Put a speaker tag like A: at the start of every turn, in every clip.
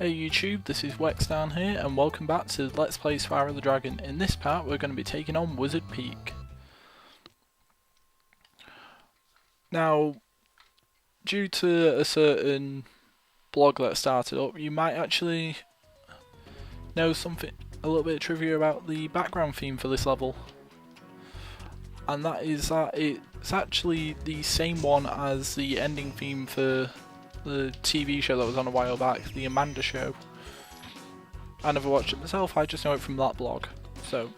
A: Hey YouTube, this is Wexdarn here and welcome back to Let's Play Spyro the Dragon. In this part we're going to be taking on Wizard Peak. Now, due to a certain blog that started up, you might actually know a little bit of trivia about the background theme for this level. And that is that it's actually the same one as the ending theme for the TV show that was on a while back, the Amanda Show. I never watched it myself, I just know it from that blog. So,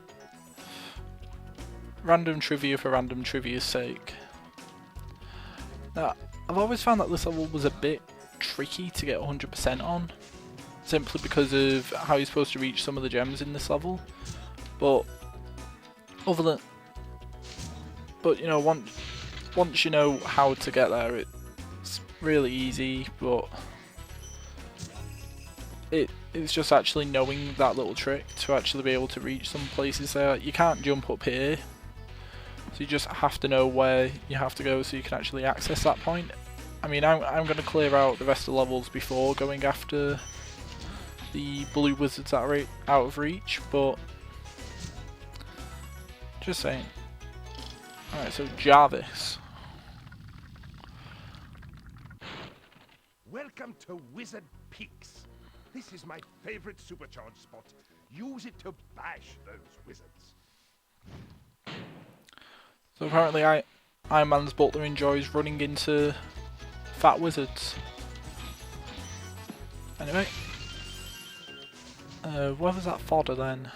A: random trivia for random trivia's sake. Now, I've always found that this level was a bit tricky to get 100% on, simply because of how you're supposed to reach some of the gems in this level. But you know, once you know how to get there, it's really easy. But it's just actually knowing that little trick to actually be able to reach some places there. You can't jump up here, so you just have to know where you have to go so you can actually access that point. I mean, I'm going to clear out the rest of the levels before going after the blue wizards that are out of reach, but just saying. Alright, so Jarvis.
B: Welcome to Wizard Peaks. This is my favorite supercharged spot. Use it to bash those wizards.
A: So apparently Iron Man's butler enjoys running into fat wizards. Anyway. Where was that fodder then?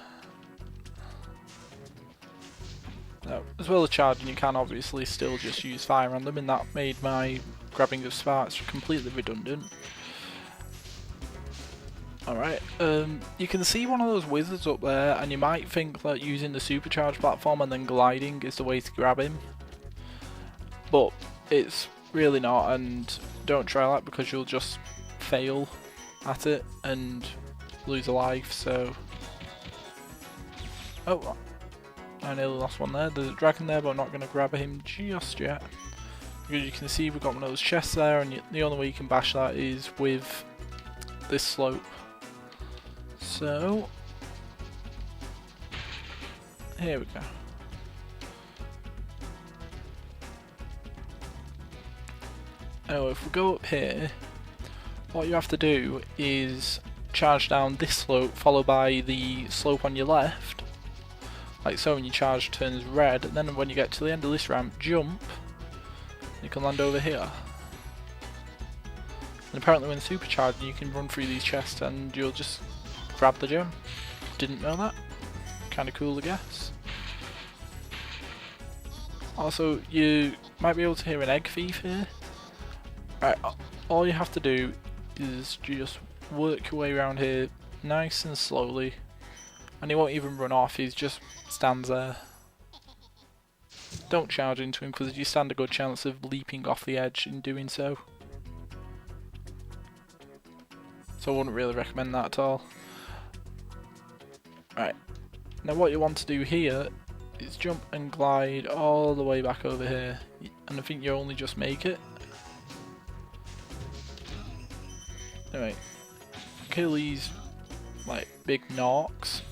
A: No, as well as charging, you can obviously still just use fire on them, and that made my grabbing of sparks completely redundant. Alright, you can see one of those wizards up there, and you might think that using the supercharged platform and then gliding is the way to grab him. But it's really not, and don't try that because you'll just fail at it and lose a life, so... Oh, I nearly lost one there. There's a dragon there, but I'm not going to grab him just yet. Because you can see we've got one of those chests there, and the only way you can bash that is with this slope. So, here we go. Oh, if we go up here, what you have to do is charge down this slope, followed by the slope on your left. Like so, when your charge turns red, and then when you get to the end of this ramp, jump, you can land over here. And apparently when supercharged, you can run through these chests and you'll just grab the gem. Didn't know that. Kinda cool, I guess. Also, you might be able to hear an egg thief here. Right, all you have to do is just work your way around here nice and slowly. And he won't even run off, he just stands there. Don't charge into him because you stand a good chance of leaping off the edge in doing so. So I wouldn't really recommend that at all. Right, now what you want to do here is jump and glide all the way back over here. And I think you only just make it. Anyway, kill these like big Norks.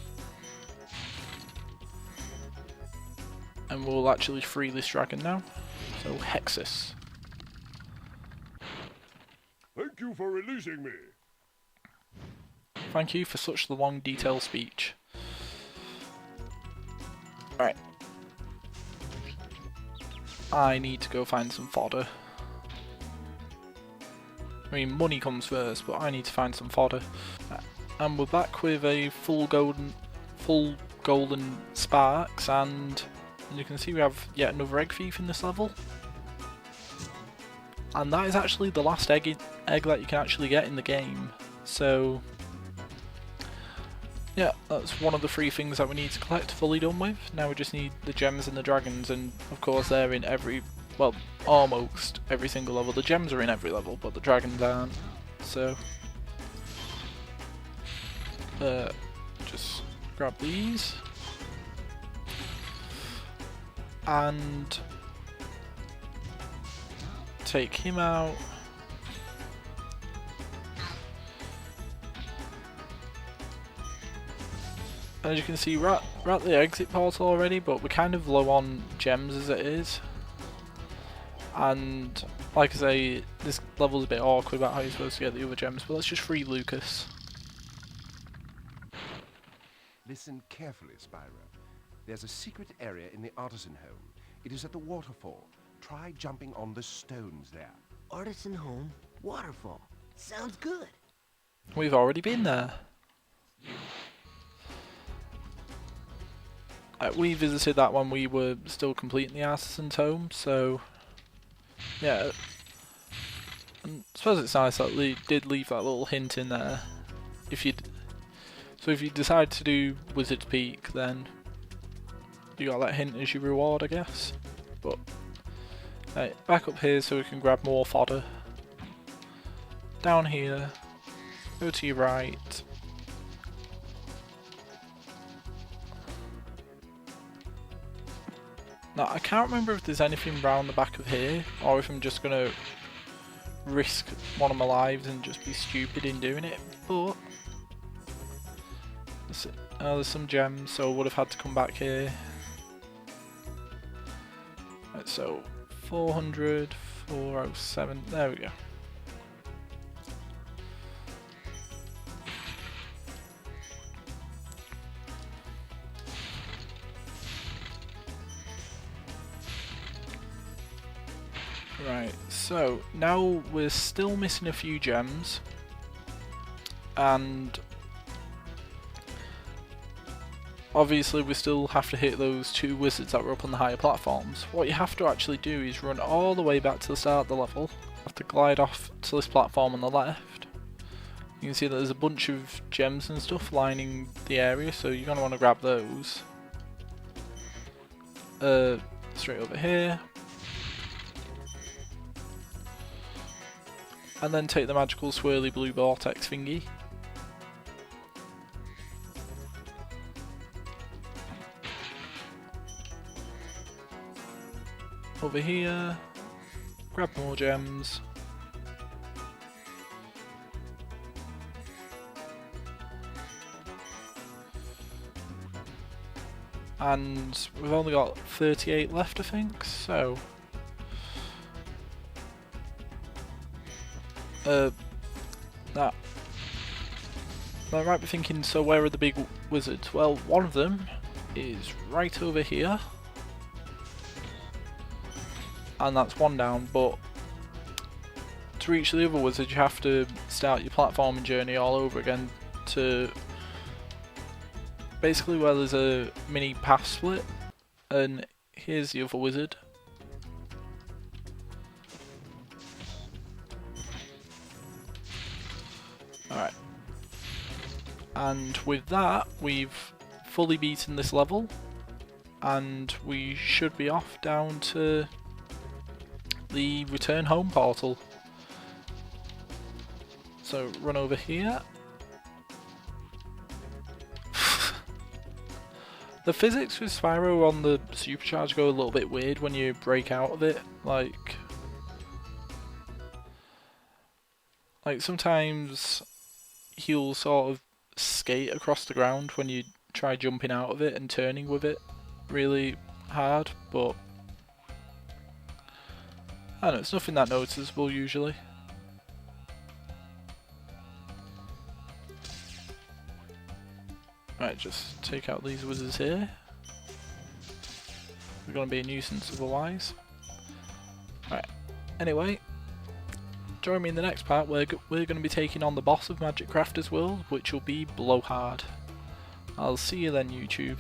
A: And we'll actually free this dragon now. So, Hexus.
B: Thank you for releasing me.
A: Thank you for such the long, detailed speech. Alright. I need to go find some fodder. I mean, money comes first, but I need to find some fodder. And we're back with a full golden sparks, and you can see we have yet another egg thief in this level. And that is actually the last egg that you can actually get in the game. So, yeah, that's one of the 3 things that we need to collect fully done with. Now we just need the gems and the dragons, and of course they're in every, well, almost every single level. The gems are in every level, but the dragons aren't. So, just grab these. And take him out. As you can see, we're at the exit portal already, but we're kind of low on gems as it is. And like I say, this level's a bit awkward about how you're supposed to get the other gems, but let's just free Lucas.
B: Listen carefully, Spyro. There's a secret area in the artisan home. It is at the Waterfall. Try jumping on the stones there.
C: Artisan home, Waterfall. Sounds good.
A: We've already been there. We visited that when we were still completing the artisan's home, so yeah. And I suppose it's nice that they did leave that little hint in there. If you decide to do Wizard's Peak, then you got that hint as your reward, I guess. But back up here so we can grab more fodder. Down here, go to your right. Now, I can't remember if there's anything round the back of here, or if I'm just going to risk one of my lives and just be stupid in doing it, but there's some gems, so I would have had to come back here. Right, so 400, 407, there we go. Right, so now we're still missing a few gems, and obviously we still have to hit those 2 wizards that were up on the higher platforms. What you have to actually do is run all the way back to the start of the level. You have to glide off to this platform on the left. You can see that there's a bunch of gems and stuff lining the area, so you're going to want to grab those. Straight over here. And then take the magical swirly blue vortex thingy. Over here, grab more gems. And we've only got 38 left, I think, so that I might be thinking, so where are the big wizards? Well, one of them is right over here, and that's one down, but to reach the other wizard you have to start your platforming journey all over again to basically where there's a mini path split, and here's the other wizard. Alright, and with that we've fully beaten this level, and we should be off down to the return home portal. So run over here. The physics with Spyro on the supercharge go a little bit weird when you break out of it, like sometimes he'll sort of skate across the ground when you try jumping out of it and turning with it really hard, but I don't know, it's nothing that noticeable usually. Right, just take out these wizards here. They're going to be a nuisance otherwise. Right, anyway, join me in the next part where we're going to be taking on the boss of Magic Crafter's World, which will be Blowhard. I'll see you then, YouTube.